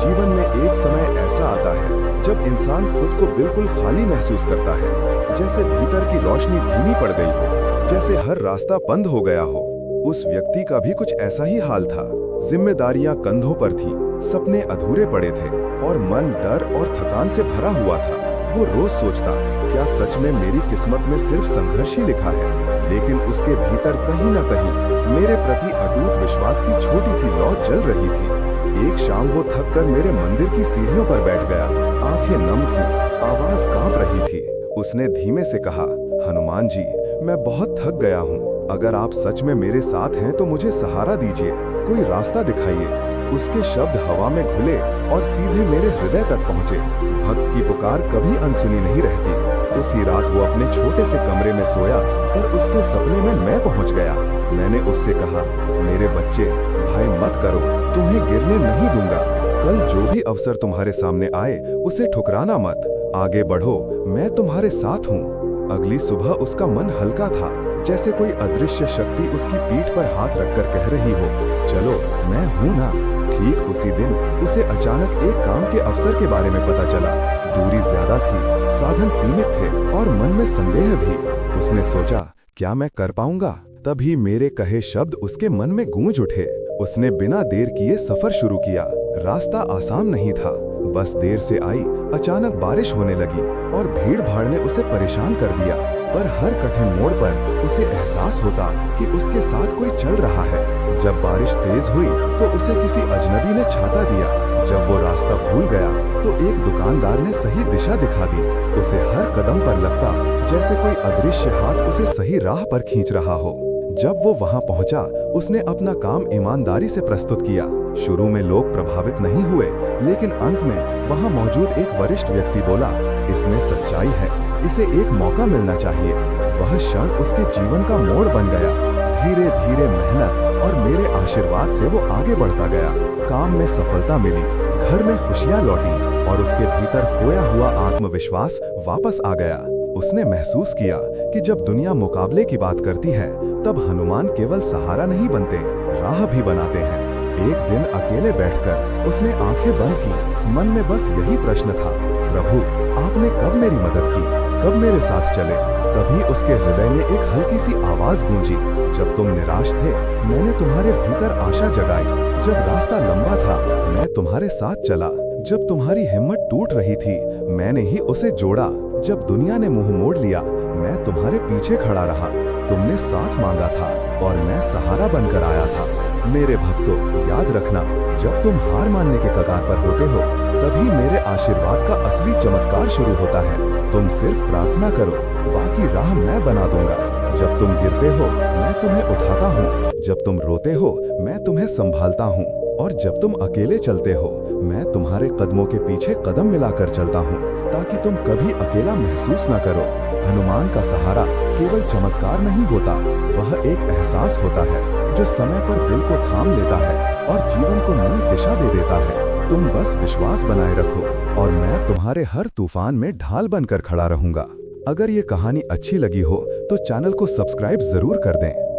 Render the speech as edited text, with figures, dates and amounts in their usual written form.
जीवन में एक समय ऐसा आता है जब इंसान खुद को बिल्कुल खाली महसूस करता है, जैसे भीतर की रोशनी धीमी पड़ गई हो, जैसे हर रास्ता बंद हो गया हो। उस व्यक्ति का भी कुछ ऐसा ही हाल था। जिम्मेदारियां कंधों पर थीं, सपने अधूरे पड़े थे और मन डर और थकान से भरा हुआ था। वो रोज सोचता, क्या सच में मेरी किस्मत में सिर्फ संघर्ष ही लिखा है? लेकिन उसके भीतर कहीं न कहीं मेरे प्रति अटूट विश्वास की छोटी सी लौ जल रही थी। एक शाम वो थक कर मेरे मंदिर की सीढ़ियों पर बैठ गया। आंखें नम थीं, आवाज कांप रही थी। उसने धीमे से कहा, हनुमान जी, मैं बहुत थक गया हूँ। अगर आप सच में मेरे साथ हैं तो मुझे सहारा दीजिए, कोई रास्ता दिखाइए। उसके शब्द हवा में घुले और सीधे मेरे हृदय तक पहुँचे। भक्त की पुकार कभी अनसुनी नहीं रहती। उसी रात वो अपने छोटे से कमरे में सोया, पर उसके सपने में मैं पहुँच गया। मैंने उससे कहा, मेरे बच्चे, भय मत करो, तुम्हें गिरने नहीं दूंगा। कल जो भी अवसर तुम्हारे सामने आए उसे ठुकराना मत, आगे बढ़ो, मैं तुम्हारे साथ हूँ। अगली सुबह उसका मन हल्का था, जैसे कोई अदृश्य शक्ति उसकी पीठ पर हाथ रखकर कह रही हो, चलो, मैं हूँ ना। ठीक उसी दिन उसे अचानक एक काम के अवसर के बारे में पता चला। दूरी ज्यादा थी, साधन सीमित थे और मन में संदेह भी। उसने सोचा, क्या मैं कर पाऊंगा? तभी मेरे कहे शब्द उसके मन में गूंज उठे। उसने बिना देर किए सफर शुरू किया। रास्ता आसान नहीं था, बस देर से आई। अचानक बारिश होने लगी और भीड़ भाड़ ने उसे परेशान कर दिया। पर हर कठिन मोड़ पर उसे एहसास होता कि उसके साथ कोई चल रहा है। जब बारिश तेज हुई तो उसे किसी अजनबी ने छाता दिया। जब वो रास्ता भूल गया तो एक दुकानदार ने सही दिशा दिखा दी। उसे हर कदम पर लगता जैसे कोई अदृश्य हाथ उसे सही राह पर खींच रहा हो। जब वो वहां पहुंचा, उसने अपना काम ईमानदारी से प्रस्तुत किया। शुरू में लोग प्रभावित नहीं हुए, लेकिन अंत में वहां मौजूद एक वरिष्ठ व्यक्ति बोला, इसमें सच्चाई है, इसे एक मौका मिलना चाहिए। वह क्षण उसके जीवन का मोड़ बन गया। धीरे धीरे मेहनत और मेरे आशीर्वाद से वो आगे बढ़ता गया। काम में सफलता मिली, घर में खुशियां लौटी और उसके भीतर खोया हुआ आत्मविश्वास वापस आ गया। उसने महसूस किया कि जब दुनिया मुकाबले की बात करती है, तब हनुमान केवल सहारा नहीं बनते, राह भी बनाते हैं। एक दिन अकेले बैठकर उसने आंखें बंद की। मन में बस यही प्रश्न था, प्रभु, आपने कब मेरी मदद की, कब मेरे साथ चले? तभी उसके हृदय में एक हल्की सी आवाज गूंजी, जब तुम निराश थे, मैंने तुम्हारे भीतर आशा जगाई। जब रास्ता लंबा था, मैं तुम्हारे साथ चला। जब तुम्हारी हिम्मत टूट रही थी, मैंने ही उसे जोड़ा। जब दुनिया ने मुंह मोड़ लिया, मैं तुम्हारे पीछे खड़ा रहा। तुमने साथ मांगा था और मैं सहारा बनकर आया था। मेरे भक्तों, याद रखना, जब तुम हार मानने के कगार पर होते हो, तभी मेरे आशीर्वाद का असली चमत्कार शुरू होता है। तुम सिर्फ प्रार्थना करो, बाकी राह मैं बना दूंगा। जब तुम गिरते हो, मैं तुम्हें उठाता हूँ। जब तुम रोते हो, मैं तुम्हें संभालता हूँ। और जब तुम अकेले चलते हो, मैं तुम्हारे कदमों के पीछे कदम मिलाकर चलता हूँ, ताकि तुम कभी अकेला महसूस न करो। हनुमान का सहारा केवल चमत्कार नहीं होता, वह एक एहसास होता है जो समय पर दिल को थाम लेता है और जीवन को नई दिशा दे देता है। तुम बस विश्वास बनाए रखो और मैं तुम्हारे हर तूफान में ढाल बनकर खड़ा रहूंगा। अगर ये कहानी अच्छी लगी हो तो चैनल को सब्सक्राइब जरूर कर दें।